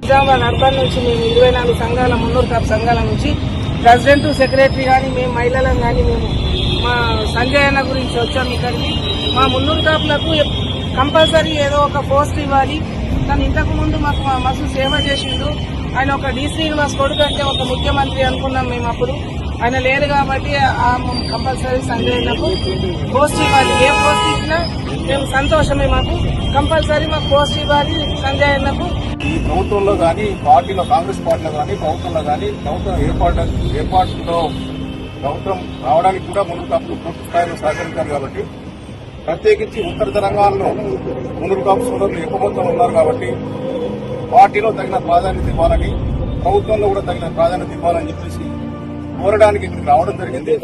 Nizamabad urban నుంచి మేము 24 సంఘాల మున్నూరు కాపు సంఘాల నుంచి ప్రెసిడెంట్ సెక్రటరీ కానీ మేము మహిళలను కానీ మేము మా సంజయ్ అన్న గురించి వచ్చాము ఇక్కడికి. మా మున్నూరు కాపులకు కంపల్సరీ ఏదో ఒక పోస్ట్ ఇవ్వాలి. తను ఇంతకు ముందు మాకు మస్తు సేవ చేసిండు. ఆయన ఒక డి శ్రీనివాస్ కొడుకు అంటే ఒక ముఖ్యమంత్రి అనుకున్నాం మేము. అప్పుడు ఆయన లేరు కాబట్టి కంపల్సరీ సంజయ్ అన్నకు పోస్ట్ ఇవ్వాలి. ఏ పోస్ట్ ఇచ్చినా మేము సంతోషమే. మాకు కంపల్సరీ మాకు పోస్ట్ ఇవ్వాలి సంజయ్ అన్నకు. ఈ ప్రభుత్వంలో కానీ పార్టీలో కాంగ్రెస్ పార్టీలో కానీ ప్రభుత్వంలో కానీ ప్రభుత్వం ఏర్పాటులో ప్రభుత్వం రావడానికి కూడా మున్నూరు కాపులు పూర్తి స్థాయిలో సహకరించారు కాబట్టి, ప్రత్యేకించి ఉత్తర తెలంగాణలో మున్నూరు కాపు సోదరులు ఎక్కువ మొత్తంలో ఉన్నారు కాబట్టి పార్టీలో తగిన ప్రాధాన్యత ఇవ్వాలని, ప్రభుత్వంలో కూడా తగిన ప్రాధాన్యత ఇవ్వాలని చెప్పేసి కోరడానికి ఇక్కడికి రావడం జరిగింది.